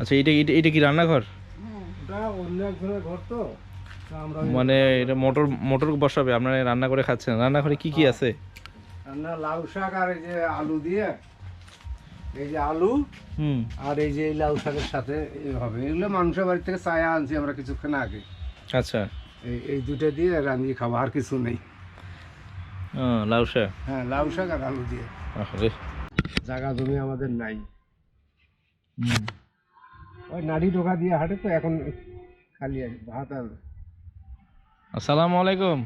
আচ্ছা, এটা এটা এটা কি রান্নাঘর? ওটা অন্য একজনের ঘর তো, আমরা মানে এটা মোটর মোটর বসাবে, আপনারা রান্না করে খাচ্ছেন? রান্নাঘরে কি কি আছে? রান্না লাউ শাক আর এই যে আলু দিয়ে, এই যে আলু আর এই যে লাউ শাকের সাথে হবে। এগুলো মানুষের বাড়ি থেকে চায়া আনছি আমরা কিছুক্ষণ আগে। আচ্ছা, এই দুটো দিয়ে রান্নিয়ে খাবো, আর কিছু নেই। লাউ শাক। হ্যাঁ, লাউ শাক আর আলু দিয়ে। জায়গা জমি আমাদের নাই, ওই নাড়ি ঢোকা দিয়ে হাঁটে তো এখন খালি ভাত আর। আসসালামু আলাইকুম,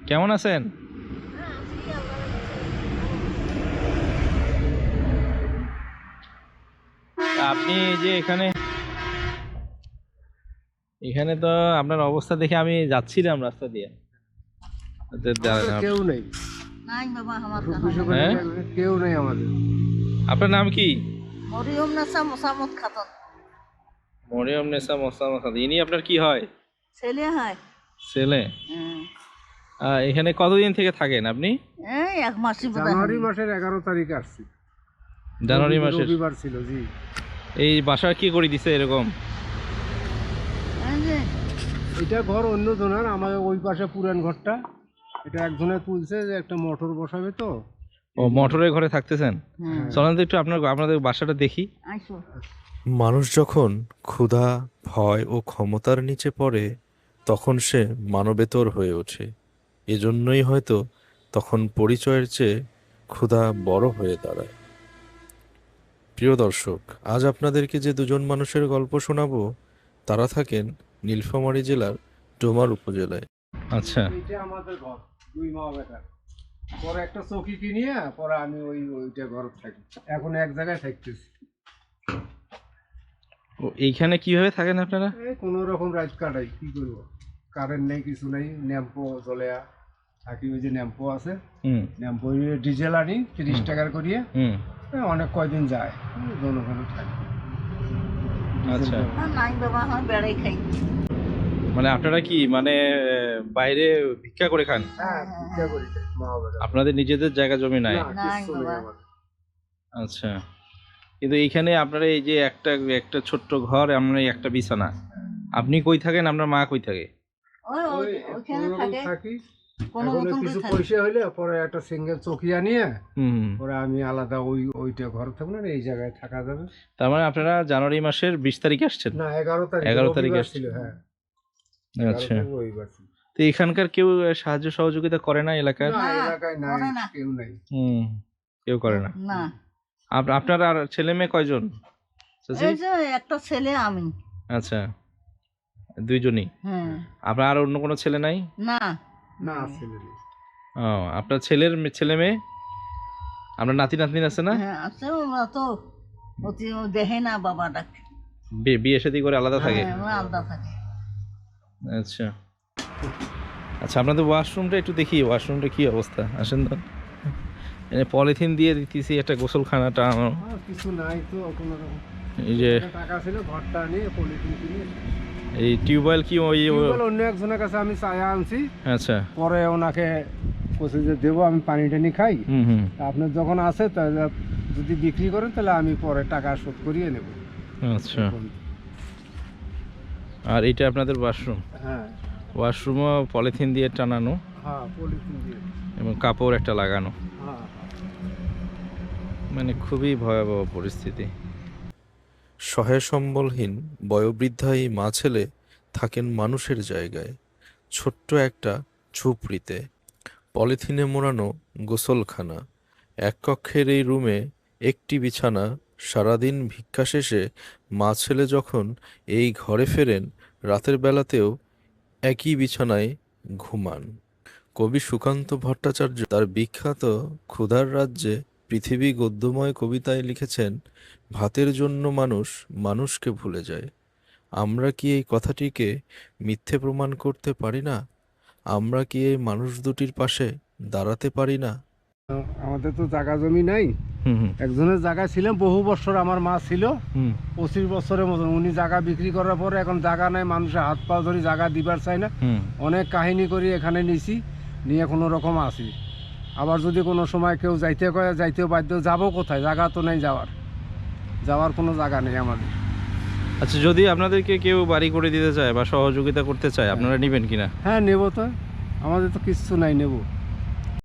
কেমন আছেন? আপনি যে এখানে এখানে তো আপনার অবস্থা দেখে আমি যাচ্ছিলাম রাস্তা দিয়ে। কেউ নেই, হ্যাঁ? কেউ নেই আমাদের। আপনার নাম কি? মরিয়ম নেসা মোসাম্মদ খাতুন। মরিয়ম নেসা মোসাম্মদ খাতুন। ইনি আপনার কি হয়? ছেলে হয়। ছেলে? এখানে কতদিন থেকে থাকেন আপনি? এই এক মাসই বোধহয়। জানুয়ারি মাসের 11 তারিখ আসছি। জানুয়ারি মাসের রবিবার ছিল। জি। এই বাসা কি করে দিছে এরকম? এই যে এটা ঘর অন্য জনের, আমাদের ওই পাশে পুরান ঘরটা এটা একজনের তুলছে যে একটা মোটর বসাবে তো। ও, মোটরের ঘরে থাকতেছেন? হুম, চলেন তো একটু আপনাদের বাসাটা দেখি। আইসো। মানুষ যখন ক্ষুধা, ভয় ও ক্ষমতার নিচে পড়ে তখন সে মানবেতর হয়ে ওঠে। এজন্যই হয়তো তখন পরিচয়ের চেয়ে ক্ষুধা বড় হয়ে দাঁড়ায়। প্রিয় দর্শক, আজ আপনাদেরকে যে দুজন মানুষের গল্প শোনাবো তারা থাকেন নীলফামারী জেলার ডোমার উপজেলায়। আচ্ছা, এটা আমাদের ঘর, দুই মা বেটার। পরে একটা চৌকি কিনিয়ে পরে আমি ওইটা ঘর থাকি, এখন এক জায়গায় থাকতেছি। ও, এইখানে কিভাবে থাকেন আপনারা? এই কোনো রকম রাত কাটাই, কি করবো, কারেন্ট নেই, কিছু নেই, ন্যাম্পো চলে থাকি। ওই যে ন্যাম্পো আছে, ন্যাম্পো ডিজেল আনি 30 টাকার করিয়ে, অনেক কয়দিন যায়, জনগণ থাকি। আচ্ছা, নাই বাবা, আমার বেড়াই খাই। মানে আপনারা কি মানে বাইরে ভিক্ষা করে খান? হ্যাঁ, ভিক্ষা করি খাই, মা বেটা। আপনাদের নিজেদের জায়গা জমি নাই? না, নাই কিচ্ছু নেই বাবা। আমাদের। আচ্ছা, কিন্তু এইখানে আপনারা এই যে একটা একটা ছোট্ট ঘর, আমরা একটা বিছানা, আপনি কই থাকেন, আপনার মা কই থাকে? ওইখানে কোনোরকম থাকে, থাকি। কোনো এখন মতন কিছু থাকে। পয়সা হইলে পরে একটা সিঙ্গেল চৌকি আনিয়ে হুম। পরে আমি আলাদা ওইটা ঘর থাকবো না, এই জায়গায় থাকা যাবে। তার মানে আপনারা জানুয়ারি মাসের 20 তারিখে আসছেন? না, 11 তারিখ, 11 তারিখে রবিবার আসছে। ছিল। হ্যাঁ, আচ্ছা, 11 তারিখ রবিবার ছিল। তো এখানকার কেউ সাহায্য সহযোগিতা করে না এলাকার? না, না, এলাকায় নাই, করে না। কেউ নাই। কেউ করে না। না, আপনার আর ছেলে মেয়ে কয়জন চাচি? এই যে একটা ছেলে আমি। আচ্ছা, দুইজনই? হ্যাঁ। আপনার আর অন্য কোনো ছেলে নাই? না, না, ছেলে নেই। ও, আপনার ছেলের ছেলে মেয়ে, আপনার নাতি নাতনি আছে না? হ্যাঁ আছে, ওরা তো অতি দেখে না বাবাটাকে। বিয়ে শাদী করে আলাদা থাকে? হ্যাঁ, ওরা আলাদা থাকে। আচ্ছা আচ্ছা, আপনাদের ওয়াশরুমটা একটু দেখি, ওয়াশরুমটা কি অবস্থা, আসেন তো। এনে পলিথিন দিয়ে দিতেছি একটা গোসলখানাটা। কিছু নাই তো, কোনো রকম। এই যে টাকা ছিল, ঘরটা নিয়ে পলিথিন কিনে। এই টিউবওয়েল কি ওই? টিউবওয়েল অন্য একজনের কাছে আমি চায়া আনছি, আচ্ছা, পরে ওনাকে বলছে যে দেবো, আমি পানি টানি খাই, তা আপনার যখন আছে তাহলে যদি বিক্রি করেন তাহলে আমি পরে টাকা শোধ করিয়ে নেব। আচ্ছা। আর এটা আপনাদের ওয়াশরুম? হ্যাঁ, ওয়াশরুমও পলিথিন দিয়ে টানানো হ্যাঁ, পলিথিন দিয়ে। এবং কাপড় একটা লাগানো, হ্যাঁ, মানে খুবই ভয়াবহ পরিস্থিতি। সহায় সম্বলহীন বয়োবৃদ্ধা এই মা ছেলে থাকেন মানুষের জায়গায়, ছোট্ট একটা ঝুপড়িতে, পলিথিনে মোড়ানো গোসলখানা, এক কক্ষের এই রুমে একটি বিছানা। সারাদিন ভিক্ষা শেষে মা ছেলে যখন এই ঘরে ফেরেন, রাতের বেলাতেও একই বিছানায় ঘুমান। কবি সুকান্ত ভট্টাচার্য তার বিখ্যাত ক্ষুধার রাজ্যে পৃথিবী গদ্যময় কবিতায় লিখেছেন, ভাতের জন্য মানুষ মানুষকে ভুলে যায়। আমরা কি এই কথাটিকে মিথ্যে প্রমাণ করতে পারি না? আমরা কি এই মানুষ দুটির পাশে দাঁড়াতে পারি না? আমাদের তো জায়গা জমি নাই। একজনের জায়গায় ছিলাম বহু বছর, আমার মা ছিল 25 বছরের মতন। উনি জায়গা বিক্রি করার পরে এখন জায়গা নাই, মানুষের হাত পা ধরে জায়গা দিবার চায় না। অনেক কাহিনী করি এখানে নিছি, নিয়ে কোনো রকম আসি। আবার যদি কোনো সময় কেউ যাইতে কয়, যাইতেও বাধ্য, যাবো কোথায়, জায়গা তো নাই যাওয়ার। যাওয়ার কোনো জায়গা নেই আমাদের। আচ্ছা, যদি আপনাদেরকে কেউ বাড়ি করে দিতে চায় বা সহযোগিতা করতে চায়, আপনারা নেবেন কিনা? হ্যাঁ নেব তো, আমাদের তো কিচ্ছু নাই, নেব।